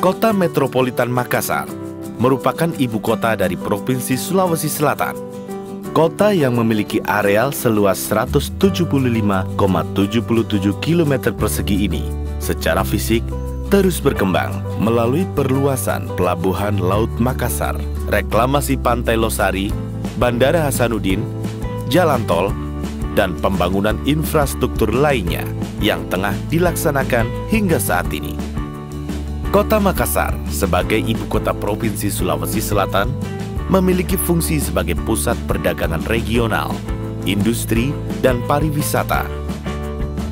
Kota Metropolitan Makassar merupakan ibu kota dari Provinsi Sulawesi Selatan. Kota yang memiliki areal seluas 175,77 km persegi ini secara fisik terus berkembang melalui perluasan Pelabuhan Laut Makassar, reklamasi Pantai Losari, Bandara Hasanuddin, jalan tol, dan pembangunan infrastruktur lainnya yang tengah dilaksanakan hingga saat ini. Kota Makassar sebagai ibu kota Provinsi Sulawesi Selatan memiliki fungsi sebagai pusat perdagangan regional, industri, dan pariwisata.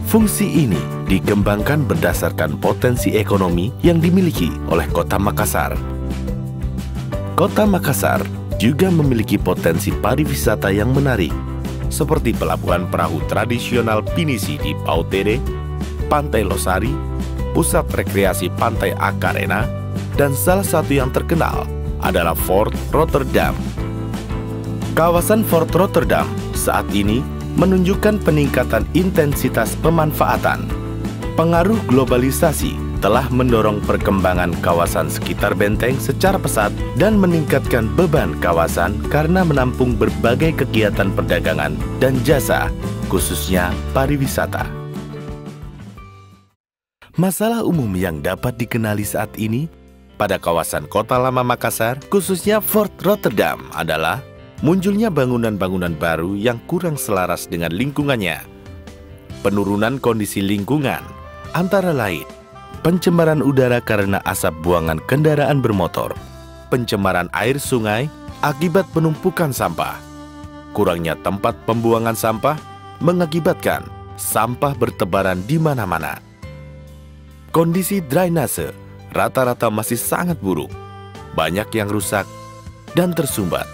Fungsi ini dikembangkan berdasarkan potensi ekonomi yang dimiliki oleh Kota Makassar. Kota Makassar juga memiliki potensi pariwisata yang menarik, seperti pelabuhan perahu tradisional pinisi di Pautere, Pantai Losari, pusat rekreasi Pantai Akarena, dan salah satu yang terkenal adalah Fort Rotterdam. Kawasan Fort Rotterdam saat ini menunjukkan peningkatan intensitas pemanfaatan. Pengaruh globalisasi telah mendorong perkembangan kawasan sekitar benteng secara pesat dan meningkatkan beban kawasan karena menampung berbagai kegiatan perdagangan dan jasa, khususnya pariwisata. Masalah umum yang dapat dikenali saat ini pada kawasan Kota Lama Makassar, khususnya Fort Rotterdam, adalah munculnya bangunan-bangunan baru yang kurang selaras dengan lingkungannya. Penurunan kondisi lingkungan, antara lain pencemaran udara karena asap buangan kendaraan bermotor, pencemaran air sungai akibat penumpukan sampah, kurangnya tempat pembuangan sampah mengakibatkan sampah bertebaran di mana-mana. Kondisi drainase rata-rata masih sangat buruk, banyak yang rusak dan tersumbat.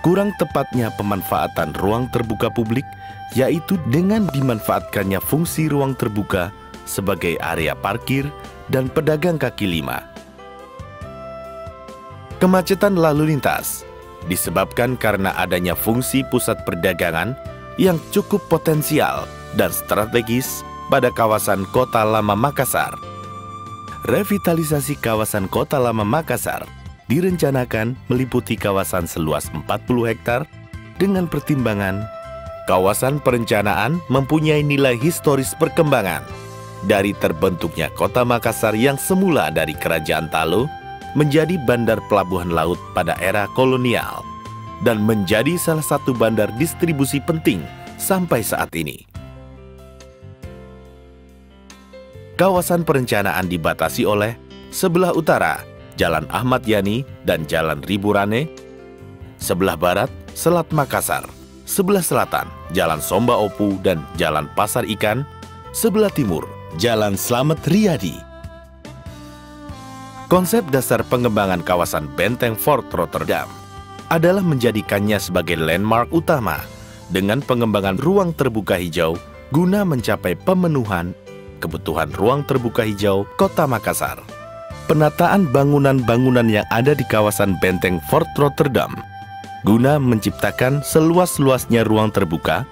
Kurang tepatnya pemanfaatan ruang terbuka publik, yaitu dengan dimanfaatkannya fungsi ruang terbuka sebagai area parkir dan pedagang kaki lima. Kemacetan lalu lintas disebabkan karena adanya fungsi pusat perdagangan yang cukup potensial dan strategis pada kawasan Kota Lama Makassar. Revitalisasi kawasan Kota Lama Makassar direncanakan meliputi kawasan seluas 40 hektar dengan pertimbangan kawasan perencanaan mempunyai nilai historis perkembangan dari terbentuknya Kota Makassar yang semula dari Kerajaan Talo menjadi bandar pelabuhan laut pada era kolonial dan menjadi salah satu bandar distribusi penting sampai saat ini. Kawasan perencanaan dibatasi oleh sebelah utara Jalan Ahmad Yani dan Jalan Riburane, sebelah barat Selat Makassar, sebelah selatan Jalan Somba Opu dan Jalan Pasar Ikan, sebelah timur Jalan Slamet Riyadi. Konsep dasar pengembangan kawasan benteng Fort Rotterdam adalah menjadikannya sebagai landmark utama dengan pengembangan ruang terbuka hijau guna mencapai pemenuhan kebutuhan ruang terbuka hijau Kota Makassar. Penataan bangunan-bangunan yang ada di kawasan benteng Fort Rotterdam guna menciptakan seluas-luasnya ruang terbuka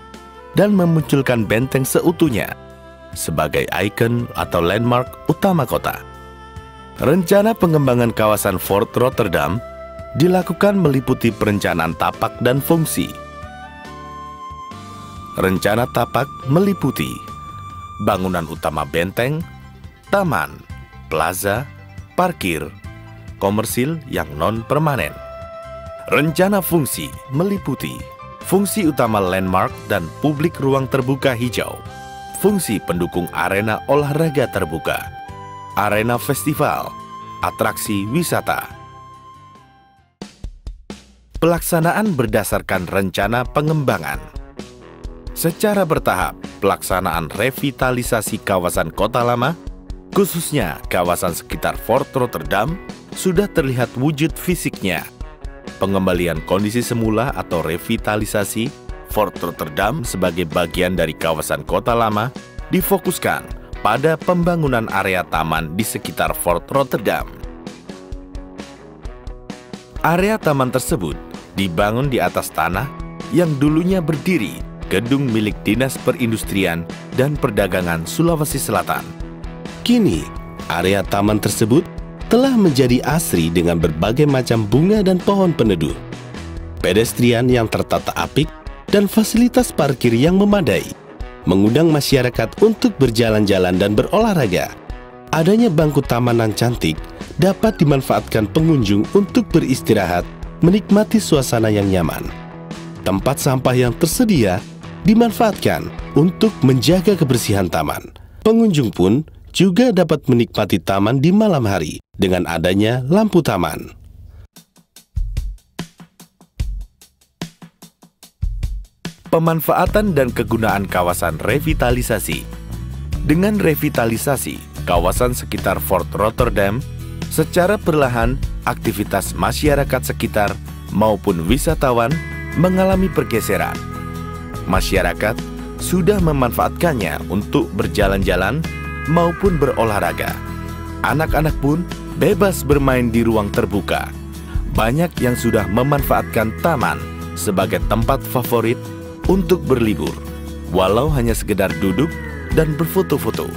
dan memunculkan benteng seutuhnya sebagai ikon atau landmark utama kota. Rencana pengembangan kawasan Fort Rotterdam dilakukan meliputi perencanaan tapak dan fungsi. Rencana tapak meliputi bangunan utama benteng, taman, plaza, parkir, komersil yang non-permanen. Rencana fungsi meliputi fungsi utama landmark dan publik ruang terbuka hijau, fungsi pendukung arena olahraga terbuka, arena festival, atraksi wisata. Pelaksanaan berdasarkan rencana pengembangan. Secara bertahap, pelaksanaan revitalisasi kawasan Kota Lama, khususnya kawasan sekitar Fort Rotterdam, sudah terlihat wujud fisiknya. Pengembalian kondisi semula atau revitalisasi Fort Rotterdam sebagai bagian dari kawasan Kota Lama difokuskan pada pembangunan area taman di sekitar Fort Rotterdam. Area taman tersebut dibangun di atas tanah yang dulunya berdiri gedung milik Dinas Perindustrian dan Perdagangan Sulawesi Selatan. Kini, area taman tersebut telah menjadi asri dengan berbagai macam bunga dan pohon peneduh, pedestrian yang tertata apik, dan fasilitas parkir yang memadai, mengundang masyarakat untuk berjalan-jalan dan berolahraga. Adanya bangku tamanan cantik dapat dimanfaatkan pengunjung untuk beristirahat, menikmati suasana yang nyaman. Tempat sampah yang tersedia dimanfaatkan untuk menjaga kebersihan taman. Pengunjung pun juga dapat menikmati taman di malam hari dengan adanya lampu taman. Pemanfaatan dan kegunaan kawasan revitalisasi. Dengan revitalisasi kawasan sekitar Fort Rotterdam, secara perlahan aktivitas masyarakat sekitar maupun wisatawan mengalami pergeseran. Masyarakat sudah memanfaatkannya untuk berjalan-jalan maupun berolahraga. Anak-anak pun bebas bermain di ruang terbuka. Banyak yang sudah memanfaatkan taman sebagai tempat favorit untuk berlibur, walau hanya sekedar duduk dan berfoto-foto.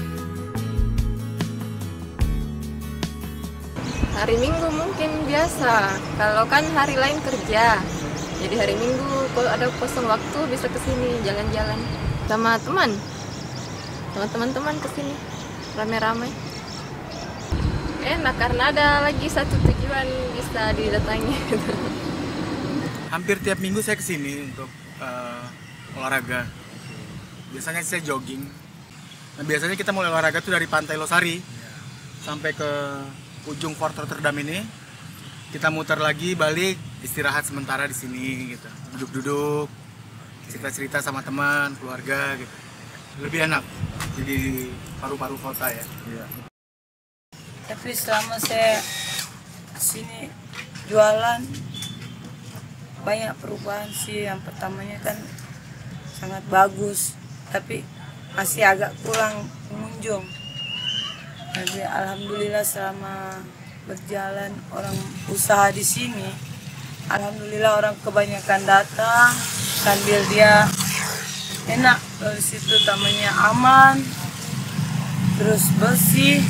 Hari Minggu mungkin biasa, kalau kan hari lain kerja. Jadi hari Minggu kalau ada kosong waktu bisa ke sini jalan-jalan sama teman-teman ke sini rame-rame. Enak karena ada lagi satu tujuan bisa didatangi. Hampir tiap minggu saya ke sini untuk olahraga. Biasanya saya jogging. Nah, biasanya kita mulai olahraga tuh dari Pantai Losari sampai ke ujung Fort Rotterdam ini. Kita muter lagi, balik, istirahat sementara di sini gitu. Duduk-duduk, cerita-cerita sama teman, keluarga gitu. Lebih enak jadi paru-paru kota ya. Tapi selama saya sini jualan banyak perubahan sih. Yang pertamanya kan sangat bagus, tapi masih agak kurang pengunjung. Jadi alhamdulillah selama berjalan orang usaha di sini, alhamdulillah orang kebanyakan datang sambil dia enak. Dari situ tamannya aman, terus bersih.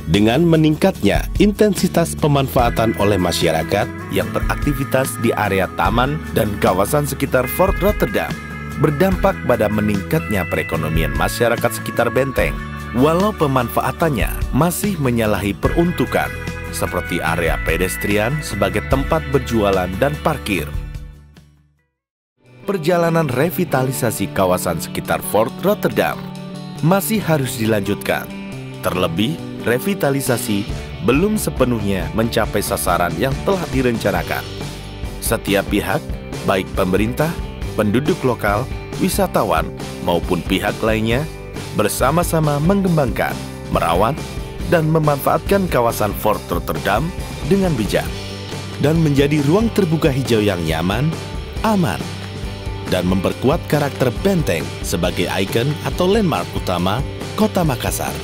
Dengan meningkatnya intensitas pemanfaatan oleh masyarakat yang beraktivitas di area taman dan kawasan sekitar Fort Rotterdam, berdampak pada meningkatnya perekonomian masyarakat sekitar benteng. Walau pemanfaatannya masih menyalahi peruntukan, seperti area pedestrian sebagai tempat berjualan dan parkir. Perjalanan revitalisasi kawasan sekitar Fort Rotterdam masih harus dilanjutkan. Terlebih, revitalisasi belum sepenuhnya mencapai sasaran yang telah direncanakan. Setiap pihak, baik pemerintah, penduduk lokal, wisatawan, maupun pihak lainnya, bersama-sama mengembangkan, merawat, dan memanfaatkan kawasan Fort Rotterdam dengan bijak, dan menjadi ruang terbuka hijau yang nyaman, aman, dan memperkuat karakter benteng sebagai ikon atau landmark utama Kota Makassar.